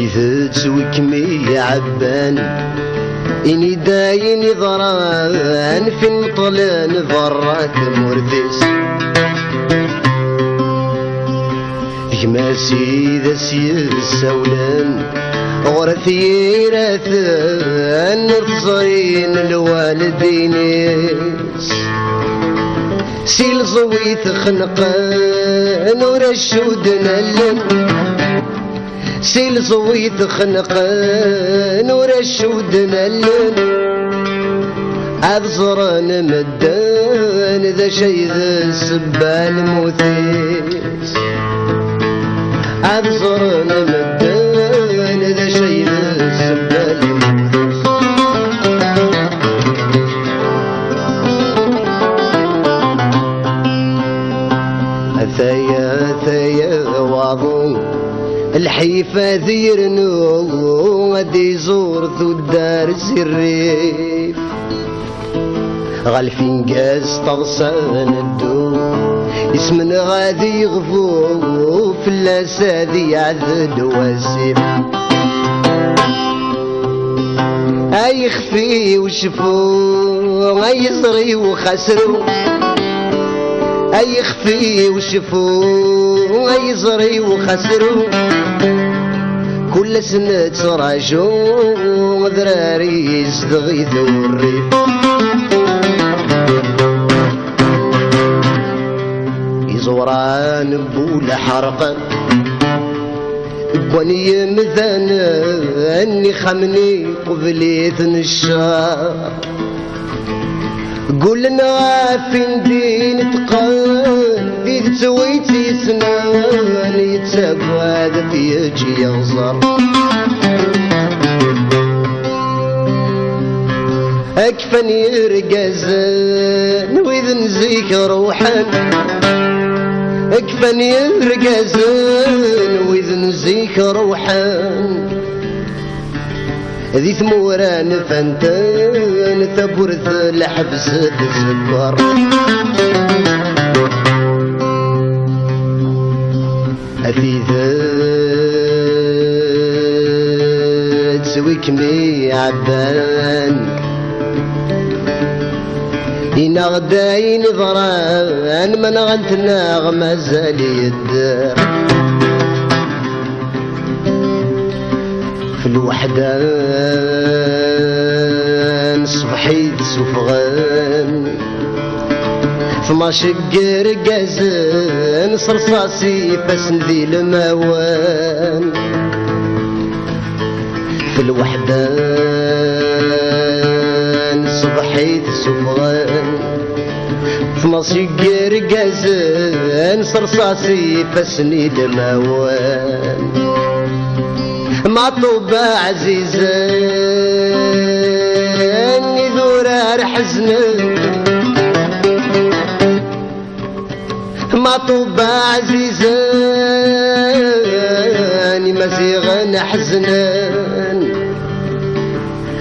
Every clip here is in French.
أثيث تسويكمي عبان إني داين ضران في المطلان ضراك مرثس كما سيد سولان غرثي راثان نتصرين الوالدين سيل زويت خنقان ورشود نلم سيل زويت خنقان ورشود نلم أبصران مدان ذا شي ذا السبال موثيس أبصران مدان ذا شي ذا السبال موثيس ثيا وعظو الحيفة ذيرنو غادي يزور ذو الدار الريف غالفين قاس طغسان الدو اسمنا غادي يغفو في اللاسادي عذد واسف اي خفي وشفو اي يصري وخسرو اي خفي وشفو اي زري وخسرو كل سنة تراجو ذراري يزدغيثو الريف يزوران بولا حرقا بوني مثانا اني خمني قبليت الشهر قولنا فين دين تقال في تسويتي سنان يتسابد يجي يغزر اكفني رقازان واذا نزيك روحان اكفني رقازان واذا نزيك روحان ذي ثموران فانتان ثبورث لحبس السكر أثيث تسويكمي عبان إنا غداين ضران من غنتنا غمازالي الدار في الوحدان صبحيت سفغان في ماشق رقازان صرصاصي فاسن ذي الموان في الوحدان صبحيت سفغان في ماشق رقازان صرصاصي فاسن الموان مطوبة عزيزان يذورار حزنان مطوبة عزيزان مزيغان حزنان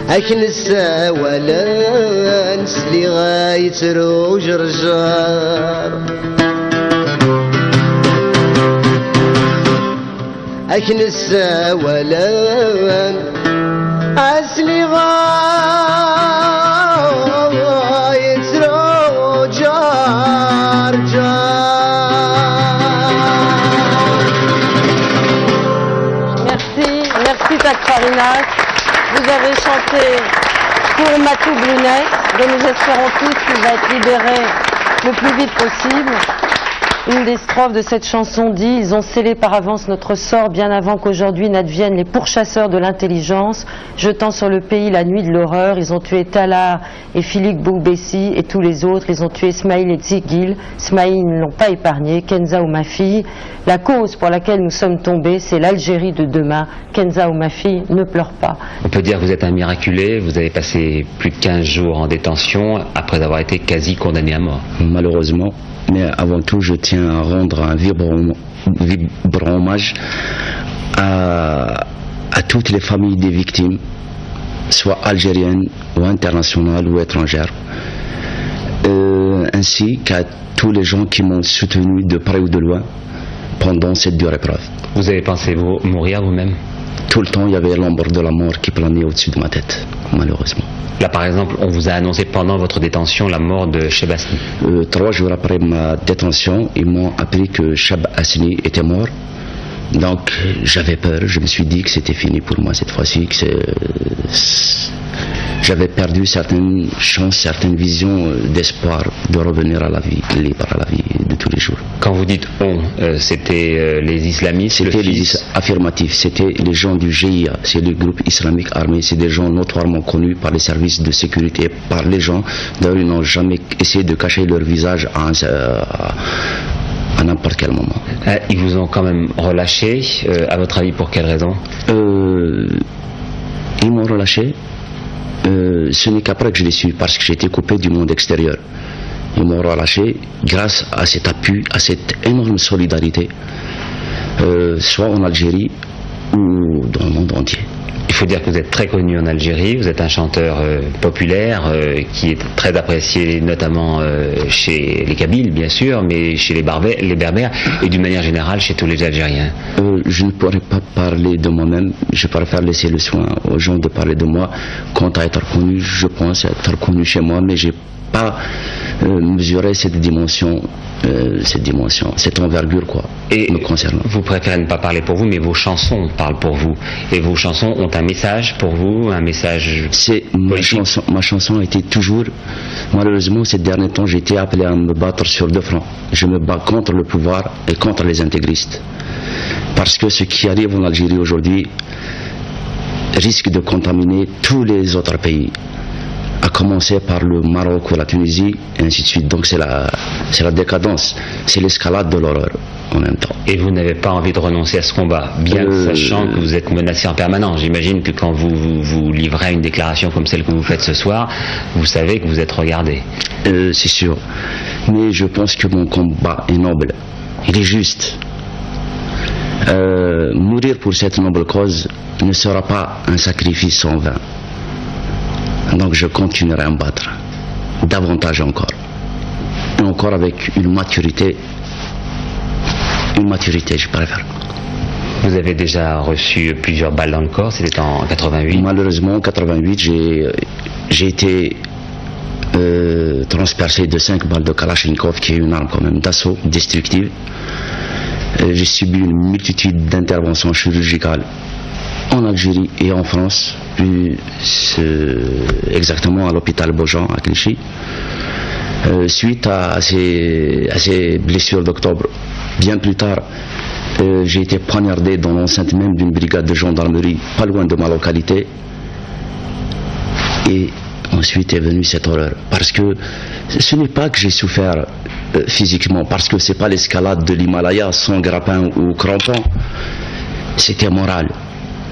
أكنسا ولا نسلي غاية روج رجار أكنسا ولا أسلي غاية روجار Merci Takrarinas. Vous avez chanté pour Matou Brunet, dont nous espérons tous qu'il va être libéré le plus vite possible. Une des strophes de cette chanson dit « Ils ont scellé par avance notre sort bien avant qu'aujourd'hui n'adviennent les pourchasseurs de l'intelligence, jetant sur le pays la nuit de l'horreur. Ils ont tué Talar et Philippe Boubessi et tous les autres. Ils ont tué Smaïl et Tzigil. Smaïl, ils ne l'ont pas épargné. Kenza ou ma fille. La cause pour laquelle nous sommes tombés, c'est l'Algérie de demain. Kenza ou ma fille, ne pleure pas. » On peut dire que vous êtes un miraculé. Vous avez passé plus de 15 jours en détention après avoir été quasi condamné à mort. Malheureusement. Mais avant tout, je tiens à rendre un vibrant hommage à toutes les familles des victimes, soit algériennes ou internationales ou étrangères, ainsi qu'à tous les gens qui m'ont soutenu de près ou de loin pendant cette dure épreuve. Vous avez pensé mourir vous-même? tout le temps, il y avait l'ombre de la mort qui planait au-dessus de ma tête, malheureusement. Là, par exemple, on vous a annoncé pendant votre détention la mort de Cheb Hasni. 3 jours après ma détention, ils m'ont appris que Cheb Hasni était mort. Donc j'avais peur, je me suis dit que c'était fini pour moi cette fois-ci, que j'avais perdu certaines chances, certaines visions d'espoir de revenir à la vie libre, à la vie de tous les jours. Quand vous dites on, c'était les islamistes, c'était les affirmatifs, c'était les gens du GIA, c'est le groupe islamique armé, c'est des gens notoirement connus par les services de sécurité, par les gens, d'ailleurs ils n'ont jamais essayé de cacher leur visage à n'importe quel moment. Ils vous ont quand même relâché, à votre avis pour quelle raison? Ils m'ont relâché, ce n'est qu'après que je l'ai su, parce que j'ai été coupé du monde extérieur. Ils m'ont relâché grâce à cet appui, à cette énorme solidarité, soit en Algérie ou dans le monde entier. Il faut dire que vous êtes très connu en Algérie, vous êtes un chanteur populaire qui est très apprécié notamment chez les Kabyles bien sûr, mais chez les Berbères et d'une manière générale chez tous les Algériens. Je ne pourrais pas parler de moi-même, je préfère laisser le soin aux gens de parler de moi. Quant à être connu, je pense être connu chez moi, mais j'ai pas mesuré cette dimension, cette envergure quoi, et me concernant. Vous préférez ne pas parler pour vous, mais vos chansons parlent pour vous. Et vos chansons ont un message pour vous, un message politique. Ma chanson a été toujours, malheureusement ces derniers temps j'ai été appelé à me battre sur 2 fronts. Je me bats contre le pouvoir et contre les intégristes. Parce que ce qui arrive en Algérie aujourd'hui risque de contaminer tous les autres pays, à commencer par le Maroc ou la Tunisie, et ainsi de suite. Donc c'est la décadence, c'est l'escalade de l'horreur en même temps. Et vous n'avez pas envie de renoncer à ce combat, bien sachant que vous êtes menacé en permanence. J'imagine que quand vous livrez une déclaration comme celle que vous faites ce soir, vous savez que vous êtes regardé. C'est sûr, mais je pense que mon combat est noble, il est juste. Mourir pour cette noble cause ne sera pas un sacrifice en vain. Donc je continuerai à me battre, davantage encore, et encore avec une maturité je préfère. Vous avez déjà reçu plusieurs balles dans le corps, c'était en 88? Malheureusement en 88 j'ai été transpercé de 5 balles de Kalachnikov, qui est une arme quand même d'assaut destructive. J'ai subi une multitude d'interventions chirurgicales en Algérie et en France, plus exactement à l'hôpital Beaujean à Clichy. Suite à ces blessures d'octobre, bien plus tard, j'ai été poignardé dans l'enceinte même d'une brigade de gendarmerie pas loin de ma localité. Et ensuite est venue cette horreur, parce que ce n'est pas que j'ai souffert physiquement, parce que c'est pas l'escalade de l'Himalaya sans grappin ou crampon, c'était moral.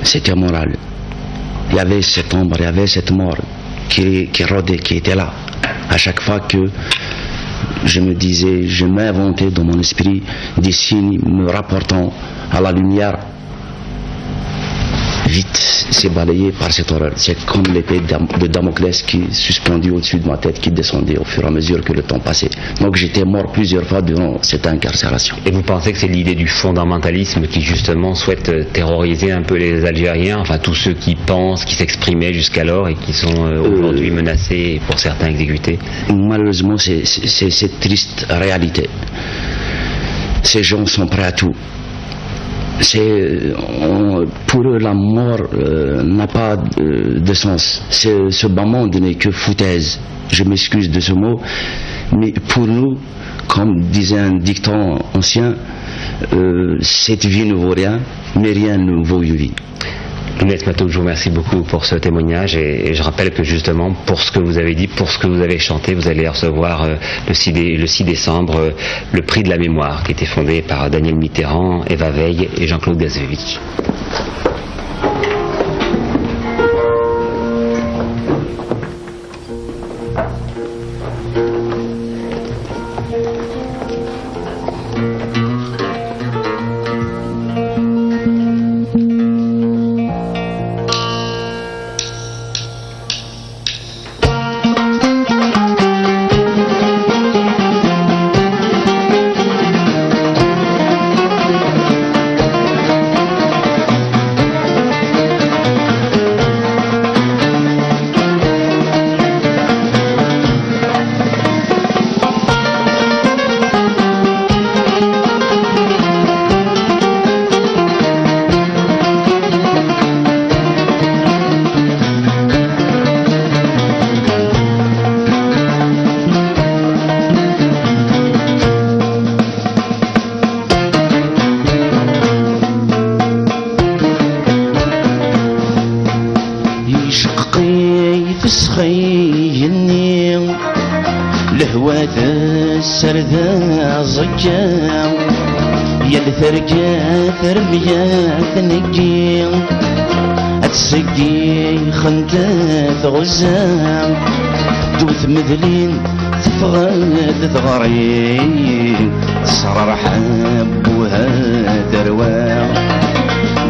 C'était moral. Il y avait cette ombre, il y avait cette mort qui rôdait, qui était là. À chaque fois que je me disais, je m'inventais dans mon esprit des signes me rapportant à la lumière, vite c'est balayé par cette horreur. C'est comme l'épée de Damoclès qui suspendue au-dessus de ma tête, qui descendait au fur et à mesure que le temps passait. Donc j'étais mort plusieurs fois durant cette incarcération. Et vous pensez que c'est l'idée du fondamentalisme qui justement souhaite terroriser un peu les Algériens, enfin tous ceux qui pensent, qui s'exprimaient jusqu'alors et qui sont aujourd'hui menacés et pour certains exécutés? Malheureusement c'est cette triste réalité. Ces gens sont prêts à tout. Pour eux la mort n'a pas de sens. Ce bas monde n'est que foutaise. Je m'excuse de ce mot, mais pour nous, comme disait un dicton ancien, cette vie ne vaut rien, mais rien ne vaut une vie. Lounès Matoub, je vous remercie beaucoup pour ce témoignage et je rappelle que justement pour ce que vous avez dit, pour ce que vous avez chanté, vous allez recevoir le 6 décembre le prix de la mémoire qui était fondé par Daniel Mitterrand, Eva Veil et Jean-Claude Gazevich. سخيني لهوات السردة زكام يا الثرقة ثرمية ثنقي أتسقي خندات غزام دوث مذلين تفغد ثغرين صرر حب وهذا رواق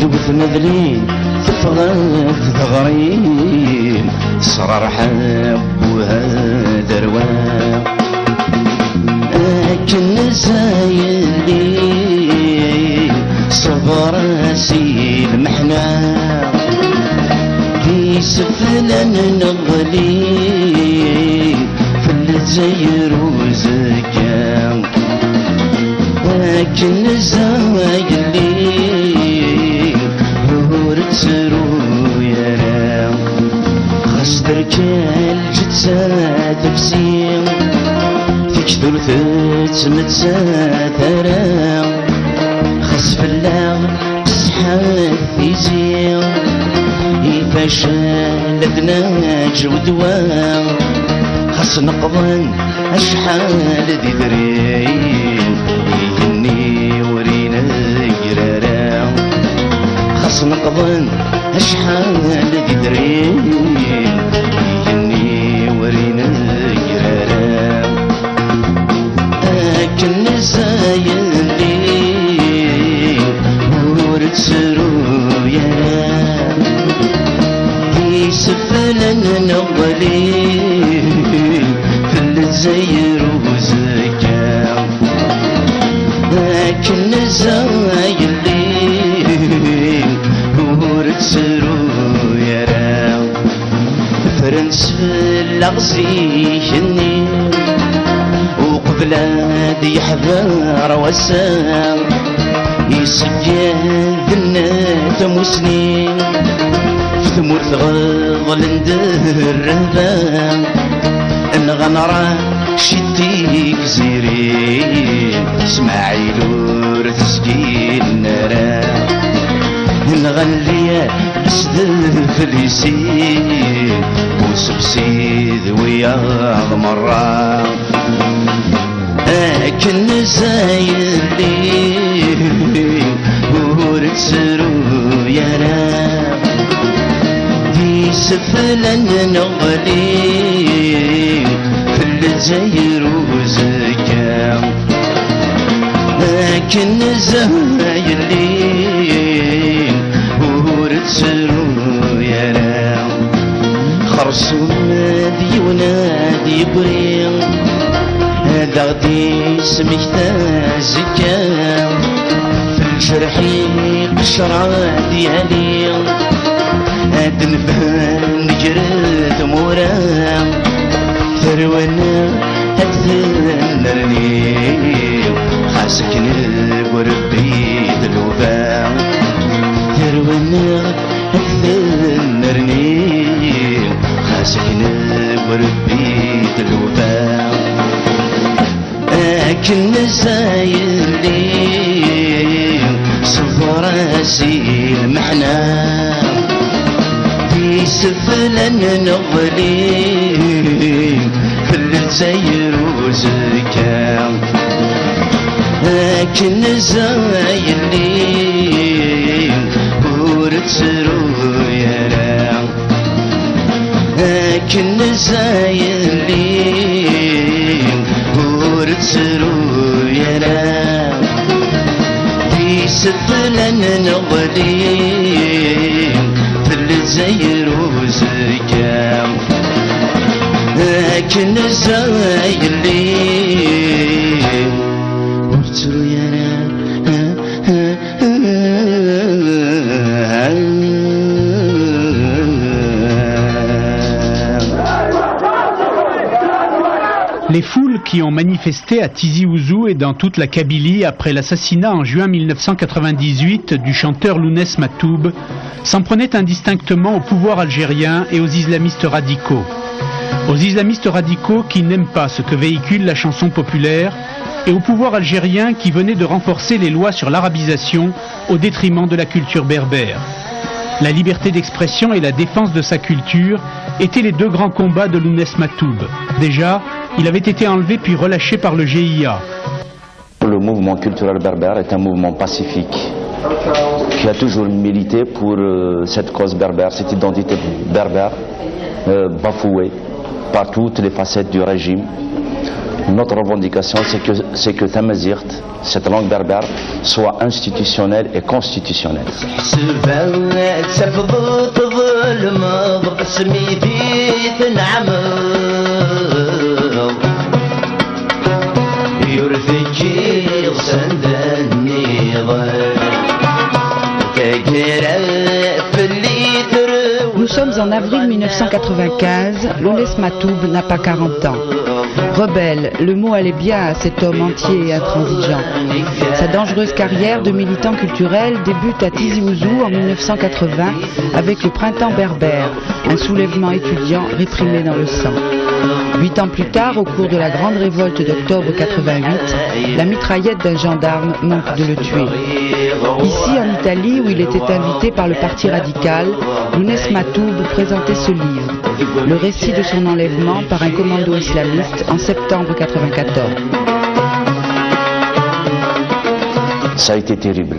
دوث مذلين تفغد ثغرين صرر حب وهذا رواق لكن زايلي صبر راسي المحنة في سفلة نغلي في الجزائر وزكام لكن زايلي هورت رويا خسرك الجتسة تفسير ثلث متساترة خسف الله بسحاب في زير يفشل ذناج ودواء خص نقضن أشحال ذي ذرين يهني ورينا قرارا خص نقضن أشحال ذي ذرين يهني ورينا قرارا لكن زايلي ورد سرويا في سفلة نغلي في الجزائر وزكام لكن زايلي ورد سرويا فرنس في الأغزي بلادي يحذر وسام يسجل ذنات مسنين في ثمور ثغل ندر الرهبان ان غنرى شديك زيرين اسماعيل ورثسكين نرى ان غنليا بسد فليسين وسبسيد ويا مرة لكن زايلي ورد سرويا في سفلة نغلي في الجزائر وزكام لكن زايلي ورد سرويا خرصون دي ونادي بريم هذا غدي سميت زكام في الجرحي قشرة ديالي هاد نفهم نجرد مورام ثرونا هاد ثنرني خاسك نقول بيد الوفا ثرونا هاد ثنرني خاسك نقول بيد الوفا لكن زايلي صفر راسي المعنى في سفلة نغلي في الجزائر وزكام لكن زايلي ورد سرويا لكن زايلي ورد سرويا في سفلة نغلي في الجزائر وزكام لكن زايلي ورد سرويا Les foules qui ont manifesté à Tizi Ouzou et dans toute la Kabylie après l'assassinat en juin 1998 du chanteur Lounès Matoub s'en prenaient indistinctement au pouvoir algérien et aux islamistes radicaux. Aux islamistes radicaux qui n'aiment pas ce que véhicule la chanson populaire et au pouvoir algérien qui venait de renforcer les lois sur l'arabisation au détriment de la culture berbère. La liberté d'expression et la défense de sa culture étaient les deux grands combats de Lounès Matoub. Déjà, il avait été enlevé puis relâché par le GIA. Le mouvement culturel berbère est un mouvement pacifique qui a toujours milité pour cette cause berbère, cette identité berbère bafouée par toutes les facettes du régime. Notre revendication, c'est que Tamazirt, cette langue berbère, soit institutionnelle et constitutionnelle. Nous sommes en avril 1995, Lounès Matoub n'a pas 40 ans. Rebelle, le mot allait bien à cet homme entier et intransigeant. Sa dangereuse carrière de militant culturel débute à Tizi Ouzou en 1980 avec le Printemps berbère, un soulèvement étudiant réprimé dans le sang. 8 ans plus tard, au cours de la grande révolte d'octobre 88, la mitraillette d'un gendarme manque de le tuer. Ici, en Italie, où il était invité par le Parti radical, Lounès Matoub présentait ce livre, le récit de son enlèvement par un commando islamiste en septembre 94. Ça a été terrible.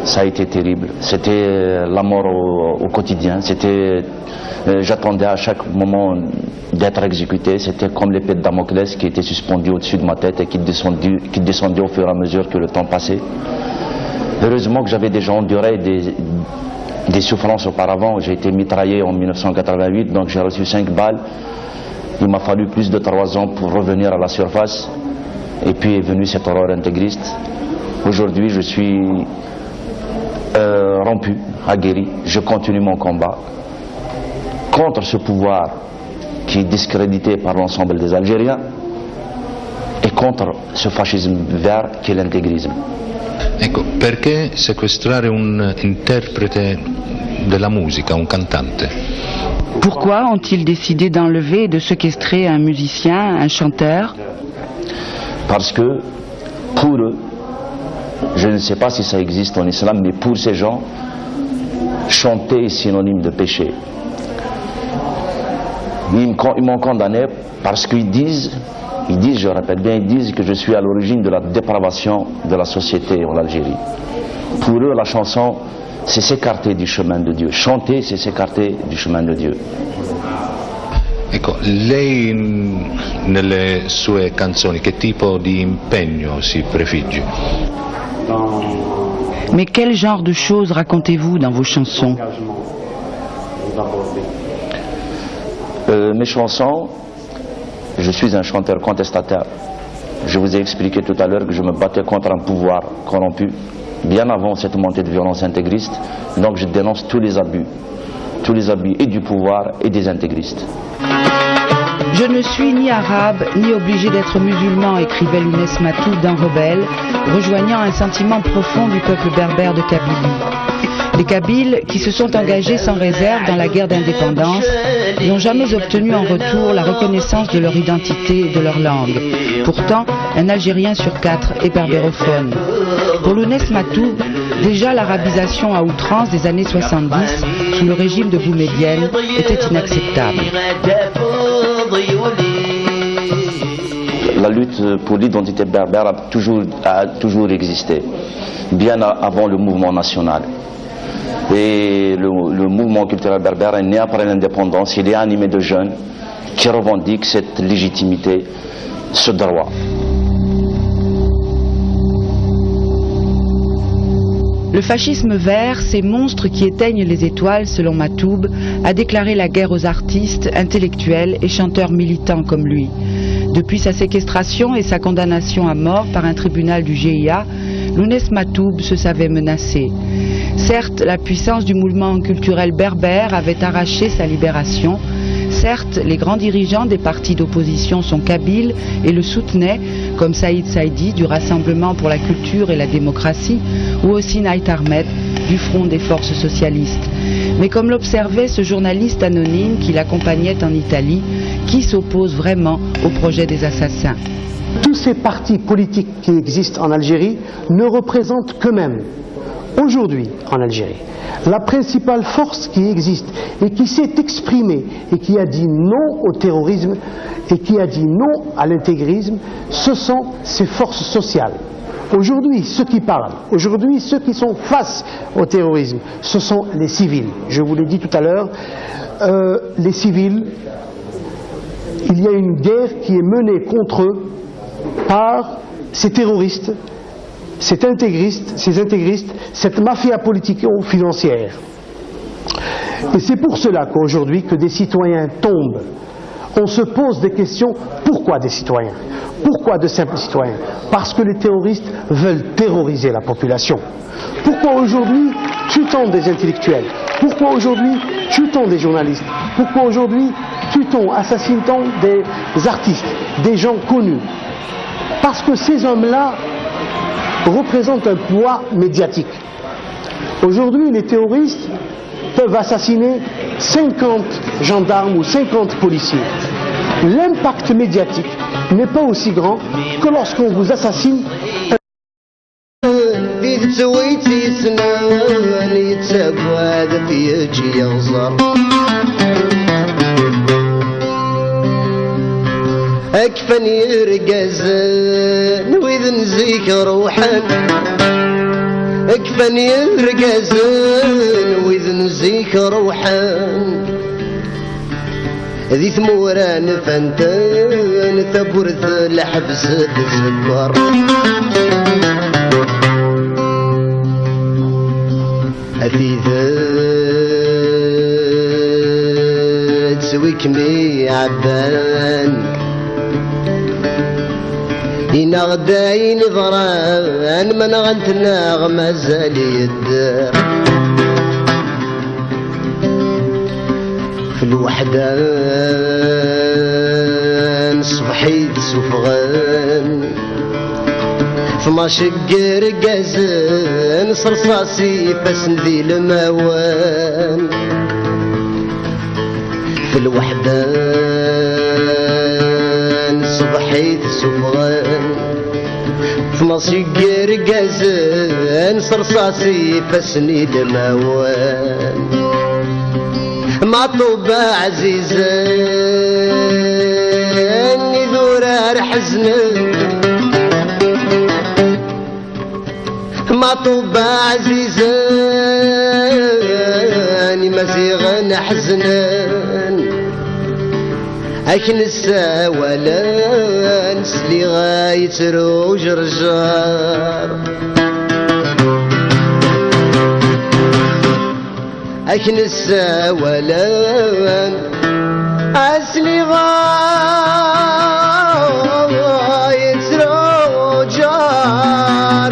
Ça a été terrible. C'était la mort au quotidien. J'attendais à chaque moment d'être exécuté. C'était comme l'épée de Damoclès qui était suspendue au-dessus de ma tête et qui descendait au fur et à mesure que le temps passait. Heureusement que j'avais déjà enduré des souffrances auparavant. J'ai été mitraillé en 1988, donc j'ai reçu 5 balles. Il m'a fallu plus de 3 ans pour revenir à la surface. Et puis est venue cette horreur intégriste. Aujourd'hui, je suis rompu, aguerri. Je continue mon combat contre ce pouvoir qui est discrédité par l'ensemble des Algériens et contre ce fascisme vert qui est l'intégrisme. Ecco, perché sequestrare un interprete della musica, un cantante? Pourquoi ont-ils décidé d'enlever et de séquestrer un musicien, un chanteur? Parce que, pour eux, je ne sais pas si ça existe en islam, mais pour ces gens, chanter est synonyme de péché. Ils m'ont condamné parce qu'ils disent, je répète bien, ils disent que je suis à l'origine de la dépravation de la société en Algérie. Pour eux, la chanson, c'est s'écarter du chemin de Dieu. Chanter, c'est s'écarter du chemin de Dieu. Ecco, lei nelle sue canzoni che tipo di impegno si prefigge? Mais quel genre de choses racontez-vous dans vos chansons? Mes chansons, je suis un chanteur contestataire. Je vous ai expliqué tout à l'heure que je me battais contre un pouvoir corrompu, bien avant cette montée de violence intégriste. Donc je dénonce tous les abus et du pouvoir et des intégristes. Je ne suis ni arabe, ni obligé d'être musulman, écrivait Lounès Matoub dans Rebelle, rejoignant un sentiment profond du peuple berbère de Kabylie. Les Kabyles, qui se sont engagés sans réserve dans la guerre d'indépendance, n'ont jamais obtenu en retour la reconnaissance de leur identité et de leur langue. Pourtant, un Algérien sur 4 est berbérophone. Pour Lounès Matoub, déjà l'arabisation à outrance des années 70, sous le régime de Boumedienne, était inacceptable. La lutte pour l'identité berbère a toujours existé, bien avant le mouvement national. Et le mouvement culturel berbère est né après l'indépendance. Il est animé de jeunes qui revendiquent cette légitimité, ce droit. Le fascisme vert, ces monstres qui éteignent les étoiles, selon Matoub, a déclaré la guerre aux artistes, intellectuels et chanteurs militants comme lui. Depuis sa séquestration et sa condamnation à mort par un tribunal du GIA, Lounès Matoub se savait menacé. Certes, la puissance du mouvement culturel berbère avait arraché sa libération. Certes, les grands dirigeants des partis d'opposition sont kabyles et le soutenaient, comme Saïd Saïdi du Rassemblement pour la culture et la démocratie, ou aussi Naït Ahmed du Front des forces socialistes. Mais comme l'observait ce journaliste anonyme qui l'accompagnait en Italie, qui s'oppose vraiment au projet des assassins? Tous ces partis politiques qui existent en Algérie ne représentent qu'eux-mêmes. Aujourd'hui, en Algérie, la principale force qui existe et qui s'est exprimée et qui a dit non au terrorisme et qui a dit non à l'intégrisme, ce sont ces forces sociales. Aujourd'hui, ceux qui parlent, aujourd'hui, ceux qui sont face au terrorisme, ce sont les civils. Je vous l'ai dit tout à l'heure, les civils, il y a une guerre qui est menée contre eux par ces terroristes, ces intégristes, cette mafia politico-financière. Et c'est pour cela qu'aujourd'hui que des citoyens tombent. On se pose des questions, pourquoi des citoyens? Pourquoi de simples citoyens? Parce que les terroristes veulent terroriser la population. Pourquoi aujourd'hui tue-t-on des intellectuels? Pourquoi aujourd'hui tue-t-on des journalistes? Pourquoi aujourd'hui tue-t-on, assassine-t-on des artistes, des gens connus? Parce que ces hommes-là représentent un poids médiatique. Aujourd'hui, les terroristes peuvent assassiner 50 gendarmes ou 50 policiers. L'impact médiatique n'est pas aussi grand que lorsqu'on vous assassine. أكفني رقازن وإذن زيك روحان أكفني رقازن وإذن زيك روحان ذي ثموران فانتان ثبورث لحبس تزبر أثيث سويكني عبان إنا غداين ضران من غنتنا غمازال يدار في الوحدان صبحيت سفغان فما شقر قازان صرصاصي فاسن ذي الموان في الوحدان صبحيت سفغان فما شقر قازان صرصاصي فاسني الموان مطوبة عزيزان يذورار حزنان مطوبة عزيزان مسيغان حزنان أكنسا ولا نسلي غايترو جرجار أكنسا ولا أسلي غايترو جار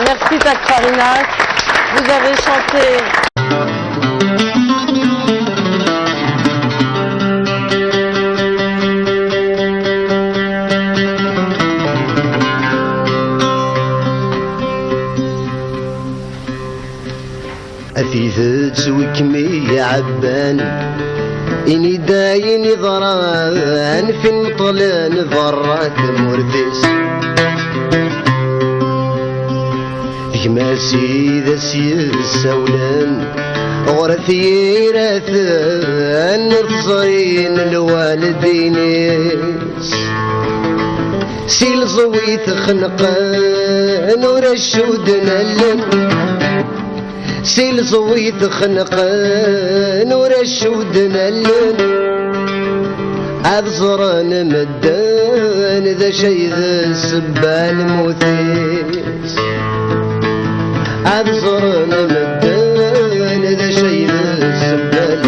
Merci Takfarinas. Vous avez chanté أثيث وكمي عبان إني داين ضران في نطلان ضرات مرثس كماسي ذا سيسولان غرثي راثان نفصين الوالدين سيل زويت خنقان ورشود نلن سيل زويت خنقان ورشود نلن أبصران مدان ذا شي ذا سبال موثيس أبصرنا مدان ذا شيء السبال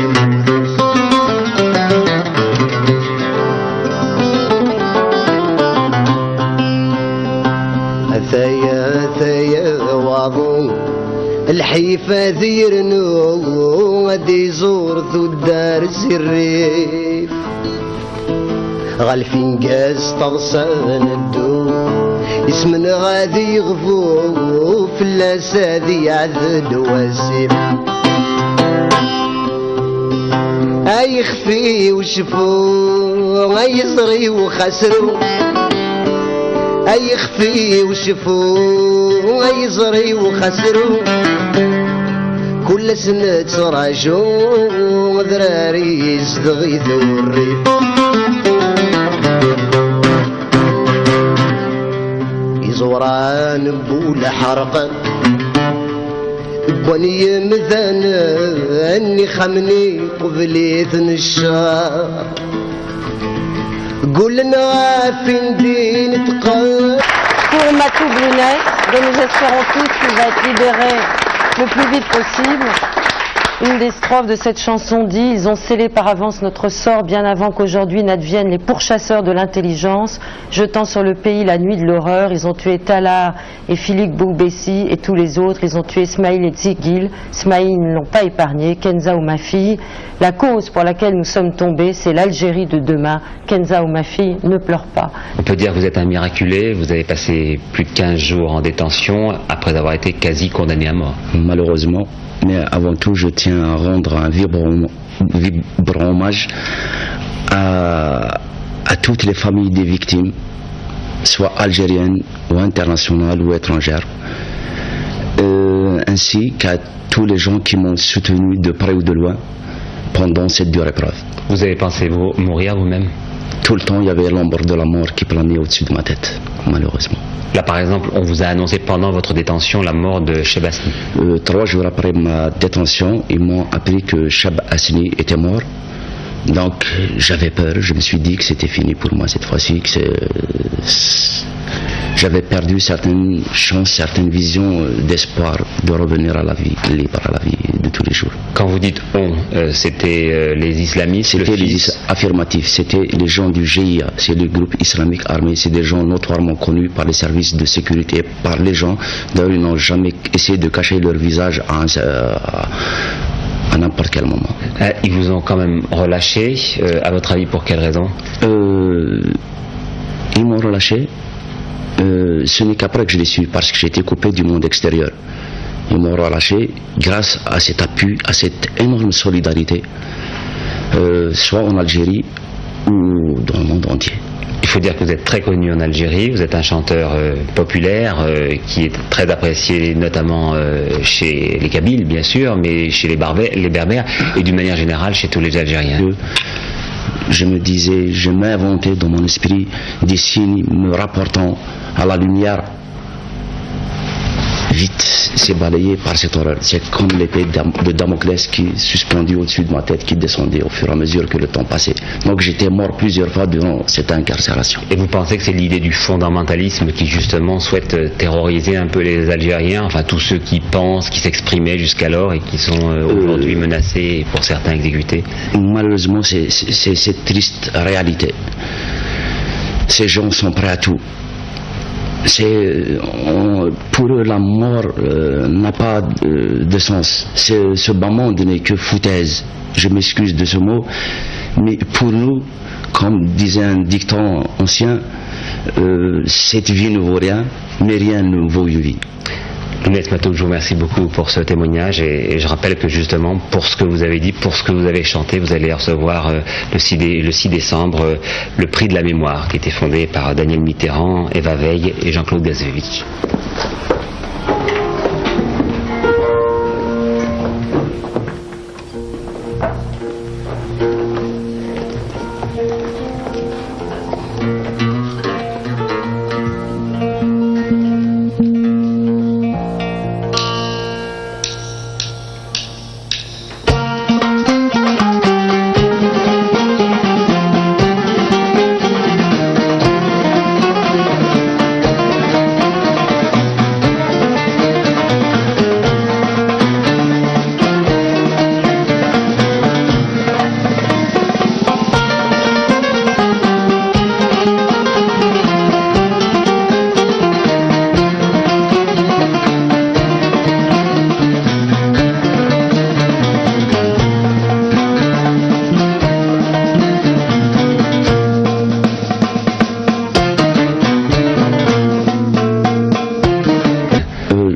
ثيا وعظو الحيفة ذيرنو ودي زور ذو الدار الريف غالفين قاس تغصان الدو اسمنا غادي يغفو في اللاسادي عذل واسم اي خفي وشفو اي صري وخسرو اي يخفي وشفو اي يزري وخسرو كل سنة تراجو ذراري يزدغيثو الريف يزوران بولا حرقا بوني مثلا اني خمني قبليت الشهر قول لنا فين دين تقال. Pour Matou Blunay, dont nous espérons tous qu'il va être libéré le plus vite possible. Une des strophes de cette chanson dit: ils ont scellé par avance notre sort bien avant qu'aujourd'hui n'adviennent les pourchasseurs de l'intelligence, jetant sur le pays la nuit de l'horreur. Ils ont tué Talar et Philippe Boubessi et tous les autres. Ils ont tué Smaïl et Tzigil. Smaïl ne l'ont pas épargné. Kenza ou ma fille. La cause pour laquelle nous sommes tombés, c'est l'Algérie de demain. Kenza ou ma fille, ne pleure pas. On peut dire que vous êtes un miraculé. Vous avez passé plus de 15 jours en détention après avoir été quasi condamné à mort. Malheureusement. Mais avant tout, je tiens à rendre un vibrant hommage à toutes les familles des victimes, soit algériennes ou internationales ou étrangères, ainsi qu'à tous les gens qui m'ont soutenu de près ou de loin pendant cette dure épreuve. Vous avez pensé mourir vous-même? Tout le temps, il y avait l'ombre de la mort qui planait au-dessus de ma tête, malheureusement. Là, par exemple, on vous a annoncé pendant votre détention la mort de Cheb Hasni. 3 jours après ma détention, ils m'ont appris que Cheb Hasni était mort. Donc, j'avais peur. Je me suis dit que c'était fini pour moi cette fois-ci. J'avais perdu certaines chances, certaines visions d'espoir de revenir à la vie libre, à la vie de tous les jours. Quand vous dites on, c'était les islamistes? C'était les affirmatifs, c'était les gens du GIA, c'est le groupe islamique armé, c'est des gens notoirement connus par les services de sécurité, par les gens. D'ailleurs, ils n'ont jamais essayé de cacher leur visage à n'importe quel moment. Ils vous ont quand même relâché, à votre avis pour quelle raison? Ils m'ont relâché. Ce n'est qu'après que je l'ai su, parce que j'ai été coupé du monde extérieur. Ils m'ont relâché grâce à cet appui, à cette énorme solidarité, soit en Algérie ou dans le monde entier. Il faut dire que vous êtes très connu en Algérie, vous êtes un chanteur populaire qui est très apprécié notamment chez les Kabyles bien sûr, mais chez les Berbères et d'une manière générale chez tous les Algériens. Je me disais, je m'inventais dans mon esprit des signes me rapportant à la lumière. Vite, c'est balayé par cette horreur. C'est comme l'épée de Damoclès qui est suspendue au-dessus de ma tête, qui descendait au fur et à mesure que le temps passait. Donc j'étais mort plusieurs fois durant cette incarcération. Et vous pensez que c'est l'idée du fondamentalisme qui justement souhaite terroriser un peu les Algériens, enfin tous ceux qui pensent, qui s'exprimaient jusqu'alors et qui sont aujourd'hui menacés et pour certains exécutés? Malheureusement, c'est cette triste réalité. Ces gens sont prêts à tout. Pour eux, la mort n'a pas de sens. Ce bas monde n'est que foutaise. Je m'excuse de ce mot, mais pour nous, comme disait un dicton ancien, cette vie ne vaut rien, mais rien ne vaut une vie. Lounès Matou, je vous remercie beaucoup pour ce témoignage et je rappelle que justement pour ce que vous avez dit, pour ce que vous avez chanté, vous allez recevoir le 6 décembre le prix de la mémoire qui était fondé par Daniel Mitterrand, Eva Veil et Jean-Claude Gazevich.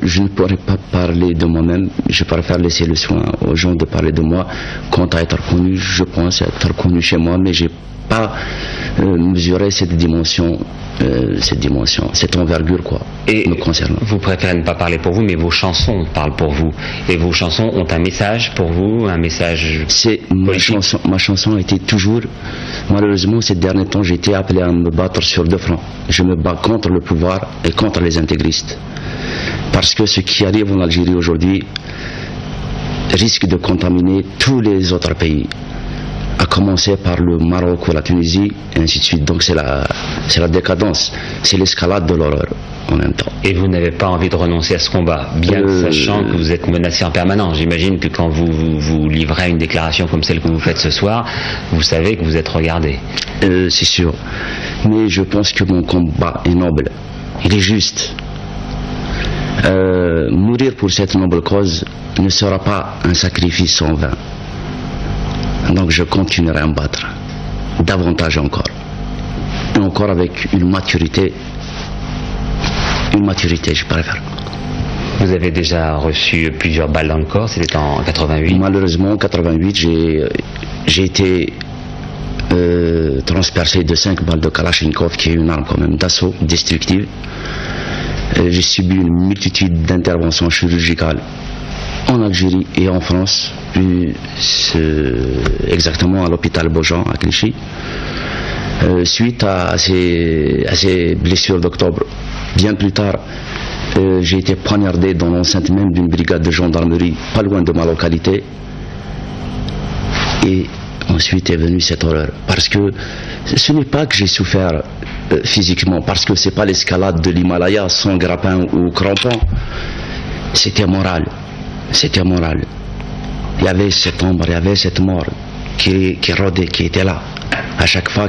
Je ne pourrais pas parler de moi-même, je préfère laisser le soin aux gens de parler de moi. Quant à être connu, je pense être connu chez moi, mais j'ai pas mesurer cette dimension, cette envergure, quoi, et me concernant. Vous préférez ne pas parler pour vous, mais vos chansons parlent pour vous. Et vos chansons ont un message pour vous, un message politique. Ma chanson a été toujours, malheureusement, ces derniers temps, j'ai été appelé à me battre sur deux fronts. Je me bats contre le pouvoir et contre les intégristes. Parce que ce qui arrive en Algérie aujourd'hui risque de contaminer tous les autres pays, à commencer par le Maroc ou la Tunisie, et ainsi de suite. Donc c'est la décadence, c'est l'escalade de l'horreur en même temps. Et vous n'avez pas envie de renoncer à ce combat, bien sachant que vous êtes menacé en permanence. J'imagine que quand vous livrez une déclaration comme celle que vous faites ce soir, vous savez que vous êtes regardé. C'est sûr. Mais je pense que mon combat est noble. Il est juste. Mourir pour cette noble cause ne sera pas un sacrifice en vain. Donc je continuerai à me battre, davantage encore. Et encore avec une maturité, je préfère. Vous avez déjà reçu plusieurs balles dans le corps, c'était en 88? Malheureusement, en 88, j'ai été transpercé de 5 balles de Kalachnikov, qui est une arme quand même d'assaut destructive. J'ai subi une multitude d'interventions chirurgicales en Algérie et en France, exactement à l'hôpital Beaujean à Clichy. Suite à ces blessures d'octobre, bien plus tard, j'ai été poignardé dans l'enceinte même d'une brigade de gendarmerie pas loin de ma localité. Et ensuite est venue cette horreur. Parce que ce n'est pas que j'ai souffert physiquement, parce que c'est pas l'escalade de l'Himalaya sans grappin ou crampon. C'était moral. C'était moral. Il y avait cette ombre, il y avait cette mort qui rôdait, qui était là. À chaque fois